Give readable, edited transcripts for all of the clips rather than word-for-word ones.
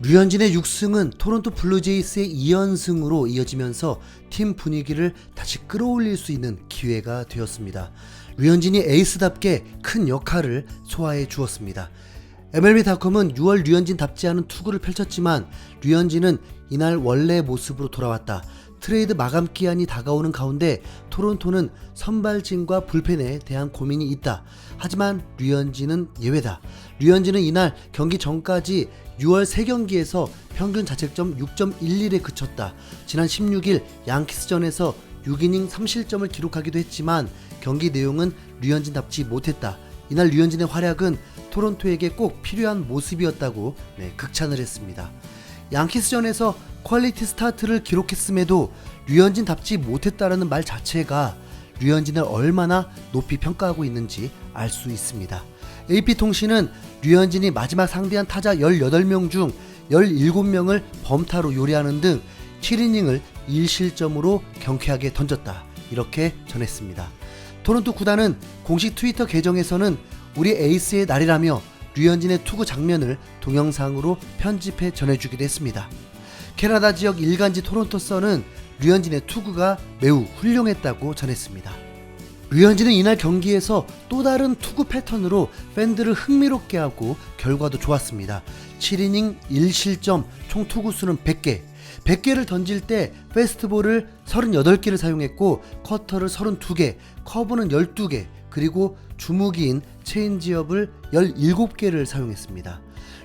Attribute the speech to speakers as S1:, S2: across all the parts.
S1: 류현진의 6승은 토론토 블루제이스의 2연승으로 이어지면서 팀 분위기를 다시 끌어올릴 수 있는 기회가 되었습니다. 류현진이 에이스답게 큰 역할을 소화해 주었습니다. MLB.com은 6월 류현진답지 않은 투구를 펼쳤지만 류현진은 이날 원래 모습으로 돌아왔다. 트레이드 마감 기한이 다가오는 가운데 토론토는 선발진과 불펜에 대한 고민이 있다. 하지만 류현진은 예외다. 류현진은 이날 경기 전까지 6월 3경기에서 평균 자책점 6.11에 그쳤다. 지난 16일 양키스전에서 6이닝 3실점을 기록하기도 했지만 경기 내용은 류현진답지 못했다. 이날 류현진의 활약은 토론토에게 꼭 필요한 모습이었다고 극찬을 했습니다. 양키스전에서 퀄리티 스타트를 기록했음에도 류현진답지 못했다라는 말 자체가 류현진을 얼마나 높이 평가하고 있는지 알 수 있습니다. AP통신은 류현진이 마지막 상대한 타자 18명 중 17명을 범타로 요리하는 등 7이닝을 1실점으로 경쾌하게 던졌다. 이렇게 전했습니다. 토론토 구단은 공식 트위터 계정에서는 우리 에이스의 날이라며 류현진의 투구 장면을 동영상으로 편집해 전해주기도 했습니다. 캐나다 지역 일간지 토론토 선은 류현진의 투구가 매우 훌륭했다고 전했습니다. 류현진은 이날 경기에서 또 다른 투구 패턴으로 팬들을 흥미롭게 하고 결과도 좋았습니다. 7이닝 1실점 총 투구수는 100개, 100개를 던질 때 페스트볼을 38개를 사용했고 커터를 32개, 커브는 12개, 그리고 주무기인 체인지업을 17개를 사용했습니다.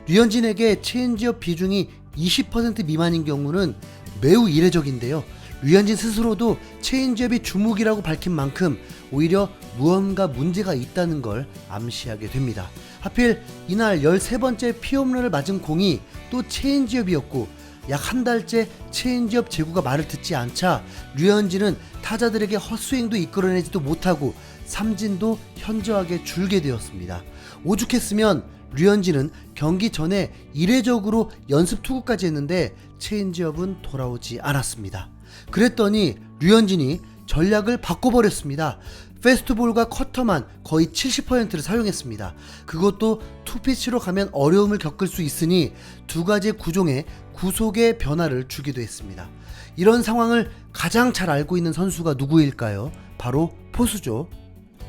S1: 류현진에게 체인지업 비중이 20% 미만인 경우는 매우 이례적인데요. 류현진 스스로도 체인지업이 주무기라고 밝힌 만큼 오히려 무언가 문제가 있다는 걸 암시하게 됩니다. 하필 이날 13번째 피홈런을 맞은 공이 또 체인지업이었고 약 한 달째 체인지업 제구가 말을 듣지 않자 류현진은 타자들에게 헛스윙도 이끌어내지도 못하고 삼진도 현저하게 줄게 되었습니다. 오죽했으면 류현진은 경기 전에 이례적으로 연습 투구까지 했는데 체인지업은 돌아오지 않았습니다. 그랬더니 류현진이 전략을 바꿔버렸습니다. 페스트볼과 커터만 거의 70%를 사용했습니다. 그것도 투피치로 가면 어려움을 겪을 수 있으니 두 가지 구종의 구속의 변화를 주기도 했습니다. 이런 상황을 가장 잘 알고 있는 선수가 누구일까요? 바로 포수죠.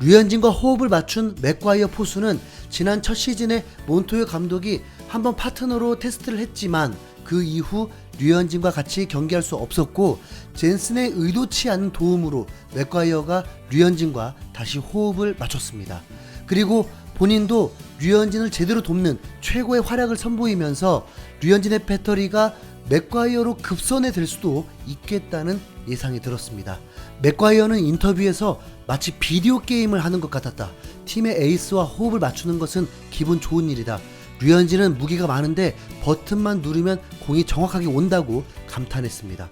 S1: 류현진과 호흡을 맞춘 맥과이어 포수는 지난 첫 시즌에 몬토요 감독이 한번 파트너로 테스트를 했지만 그 이후 류현진과 같이 경기할 수 없었고 젠슨의 의도치 않은 도움으로 맥과이어가 류현진과 다시 호흡을 맞췄습니다. 그리고 본인도 류현진을 제대로 돕는 최고의 활약을 선보이면서 류현진의 배터리가 맥과이어로 급선회 될 수도 있겠다는 예상이 들었습니다. 맥과이어는 인터뷰에서 마치 비디오 게임을 하는 것 같았다. 팀의 에이스와 호흡을 맞추는 것은 기분 좋은 일이다. 류현진은 무기가 많은데 버튼만 누르면 공이 정확하게 온다고 감탄했습니다.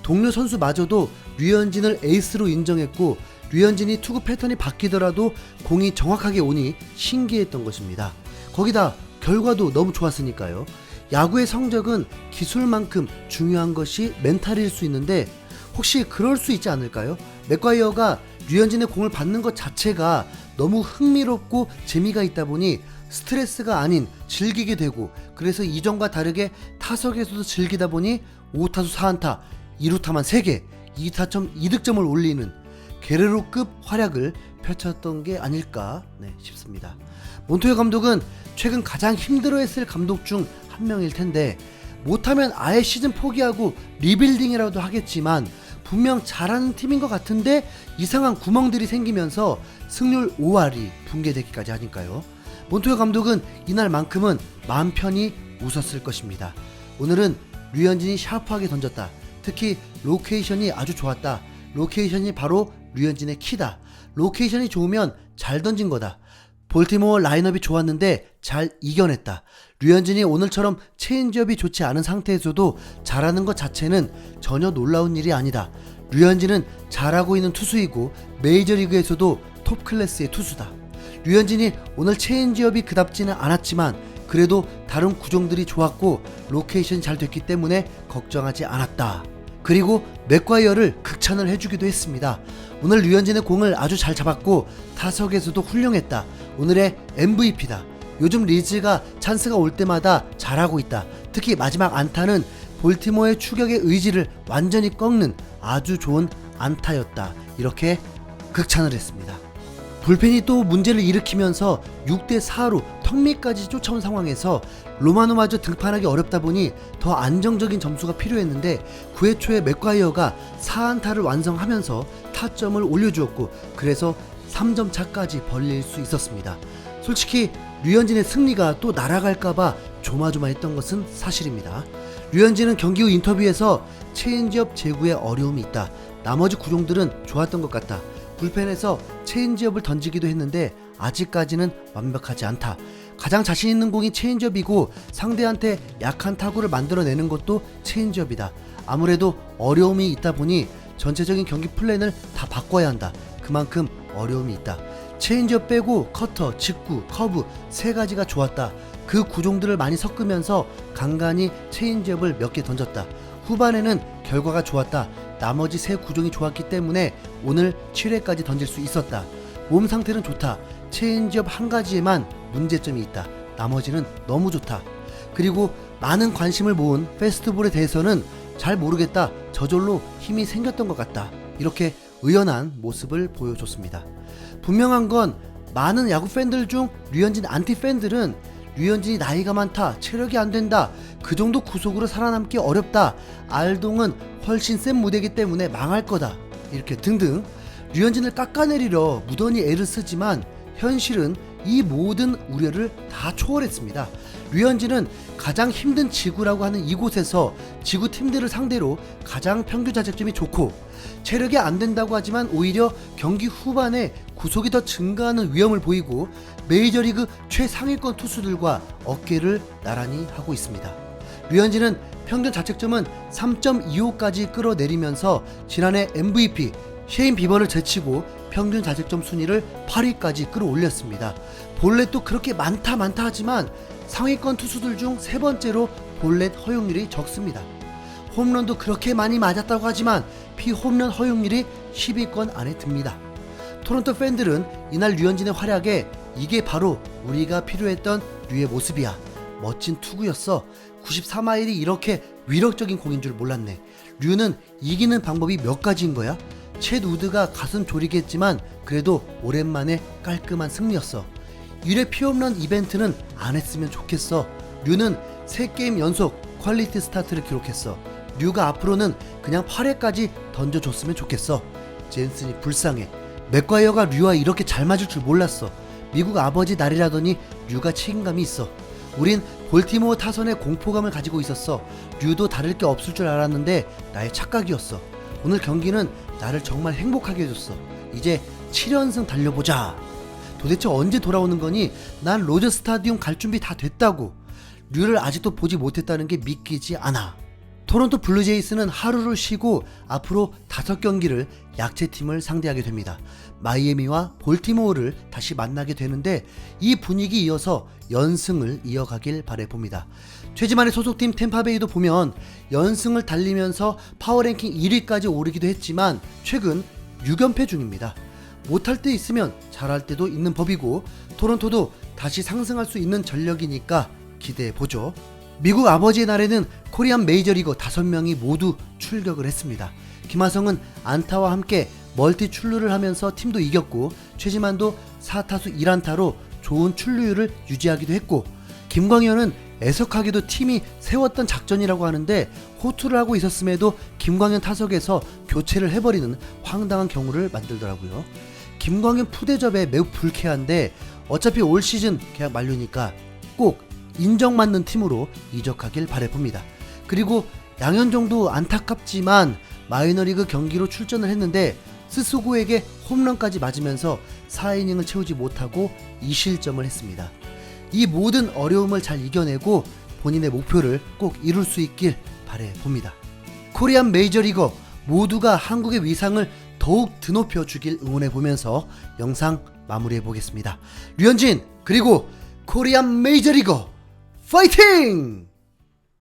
S1: 동료 선수마저도 류현진을 에이스로 인정했고 류현진이 투구 패턴이 바뀌더라도 공이 정확하게 오니 신기했던 것입니다. 거기다 결과도 너무 좋았으니까요. 야구의 성적은 기술만큼 중요한 것이 멘탈일 수 있는데 혹시 그럴 수 있지 않을까요? 맥과이어가 류현진의 공을 받는 것 자체가 너무 흥미롭고 재미가 있다 보니 스트레스가 아닌 즐기게 되고 그래서 이전과 다르게 타석에서도 즐기다 보니 5타수 4안타, 2루타만 3개, 2타점 2득점을 올리는 게레로급 활약을 펼쳤던 게 아닐까 싶습니다. 몬토요 감독은 최근 가장 힘들어했을 감독 중 한 명일 텐데 못하면 아예 시즌 포기하고 리빌딩이라도 하겠지만 분명 잘하는 팀인 것 같은데 이상한 구멍들이 생기면서 승률 5할이 붕괴되기까지 하니까요. 몬토요 감독은 이날만큼은 마음 편히 웃었을 것입니다. 오늘은 류현진이 샤프하게 던졌다. 특히 로케이션이 아주 좋았다. 로케이션이 바로 류현진의 키다. 로케이션이 좋으면 잘 던진 거다. 볼티모어 라인업이 좋았는데 잘 이겨냈다. 류현진이 오늘처럼 체인지업이 좋지 않은 상태에서도 잘하는 것 자체는 전혀 놀라운 일이 아니다. 류현진은 잘하고 있는 투수이고 메이저리그에서도 톱 클래스의 투수다. 류현진이 오늘 체인지업이 그답지는 않았지만 그래도 다른 구종들이 좋았고 로케이션이 잘 됐기 때문에 걱정하지 않았다. 그리고 맥과이어를 극찬을 해주기도 했습니다. 오늘 류현진의 공을 아주 잘 잡았고 타석에서도 훌륭했다. 오늘의 MVP다. 요즘 리즈가 찬스가 올 때마다 잘하고 있다. 특히 마지막 안타는 볼티모어의 추격의 의지를 완전히 꺾는 아주 좋은 안타였다. 이렇게 극찬을 했습니다. 불펜이 또 문제를 일으키면서 6대4로 턱밑까지 쫓아온 상황에서 로마노마저 등판하기 어렵다 보니 더 안정적인 점수가 필요했는데 9회 초에 맥과이어가 4안타를 완성하면서 타점을 올려주었고 그래서 3점 차까지 벌릴 수 있었습니다. 솔직히 류현진의 승리가 또 날아갈까봐 조마조마했던 것은 사실입니다. 류현진은 경기 후 인터뷰에서 체인지업 제구에 어려움이 있다. 나머지 구종들은 좋았던 것 같다. 불펜에서 체인지업을 던지기도 했는데 아직까지는 완벽하지 않다. 가장 자신 있는 공이 체인지업이고 상대한테 약한 타구를 만들어내는 것도 체인지업이다. 아무래도 어려움이 있다 보니 전체적인 경기 플랜을 다 바꿔야 한다. 그만큼 어려움이 있다. 체인지업 빼고 커터, 직구, 커브 세 가지가 좋았다. 그 구종들을 많이 섞으면서 간간히 체인지업을 몇 개 던졌다. 후반에는 결과가 좋았다. 나머지 세 구종이 좋았기 때문에 오늘 7회까지 던질 수 있었다. 몸 상태는 좋다. 체인지업 한 가지에만 문제점이 있다. 나머지는 너무 좋다. 그리고 많은 관심을 모은 페스티벌에 대해서는 잘 모르겠다. 저절로 힘이 생겼던 것 같다. 이렇게 의연한 모습을 보여줬습니다. 분명한 건 많은 야구 팬들 중 류현진 안티 팬들은 류현진이 나이가 많다, 체력이 안 된다, 그 정도 구속으로 살아남기 어렵다, 알동은 훨씬 센 무대이기 때문에 망할 거다, 이렇게 등등 류현진을 깎아내리려 무던히 애를 쓰지만 현실은 이 모든 우려를 다 초월했습니다. 류현진은 가장 힘든 지구라고 하는 이곳에서 지구 팀들을 상대로 가장 평균 자책점이 좋고 체력이 안 된다고 하지만 오히려 경기 후반에 구속이 더 증가하는 위험을 보이고 메이저리그 최상위권 투수들과 어깨를 나란히 하고 있습니다. 류현진은 평균 자책점은 3.25까지 끌어내리면서 지난해 MVP 셰인 비번을 제치고 평균 자책점 순위를 8위까지 끌어올렸습니다. 볼넷도 그렇게 많다 하지만 상위권 투수들 중 세 번째로 볼넷 허용률이 적습니다. 홈런도 그렇게 많이 맞았다고 하지만 피홈런 허용률이 10위권 안에 듭니다. 토론토 팬들은 이날 류현진의 활약에 이게 바로 우리가 필요했던 류의 모습이야. 멋진 투구였어. 94마일이 이렇게 위력적인 공인 줄 몰랐네. 류는 이기는 방법이 몇 가지인 거야? 챗 우드가 가슴 졸이게 했지만 그래도 오랜만에 깔끔한 승리였어. 1회 피홈런 이벤트는 안 했으면 좋겠어. 류는 3게임 연속 퀄리티 스타트를 기록했어. 류가 앞으로는 그냥 8회까지 던져줬으면 좋겠어. 젠슨이 불쌍해. 맥과이어가 류와 이렇게 잘 맞을 줄 몰랐어. 미국 아버지 날이라더니 류가 책임감이 있어. 우린 볼티모어 타선에 공포감을 가지고 있었어. 류도 다를 게 없을 줄 알았는데 나의 착각이었어. 오늘 경기는 나를 정말 행복하게 해줬어. 이제 7연승 달려보자. 도대체 언제 돌아오는 거니? 난 로저 스타디움 갈 준비 다 됐다고. 류를 아직도 보지 못했다는 게 믿기지 않아. 토론토 블루제이스는 하루를 쉬고 앞으로 5경기를 약체팀을 상대하게 됩니다. 마이애미와 볼티모어를 다시 만나게 되는데 이 분위기 이어서 연승을 이어가길 바라봅니다. 최지만의 소속팀 템파베이도 보면 연승을 달리면서 파워랭킹 1위까지 오르기도 했지만 최근 6연패 중입니다. 못할 때 있으면 잘할 때도 있는 법이고 토론토도 다시 상승할 수 있는 전력이니까 기대해보죠. 미국 아버지의 날에는 코리안 메이저리거 5명이 모두 출격을 했습니다. 김하성은 안타와 함께 멀티 출루를 하면서 팀도 이겼고 최지만도 4타수 1안타로 좋은 출루율을 유지하기도 했고 김광현은 애석하게도 팀이 세웠던 작전이라고 하는데 호투를 하고 있었음에도 김광현 타석에서 교체를 해버리는 황당한 경우를 만들더라고요. 김광현 푸대접에 매우 불쾌한데 어차피 올 시즌 계약 만료니까 꼭 인정받는 팀으로 이적하길 바라봅니다. 그리고 양현종도 안타깝지만 마이너리그 경기로 출전을 했는데 스스고에게 홈런까지 맞으면서 4이닝을 채우지 못하고 2실점을 했습니다. 이 모든 어려움을 잘 이겨내고 본인의 목표를 꼭 이룰 수 있길 바라봅니다. 코리안 메이저리거 모두가 한국의 위상을 더욱 드높여 주길 응원해보면서 영상 마무리해보겠습니다. 류현진 그리고 코리안 메이저리거 파이팅!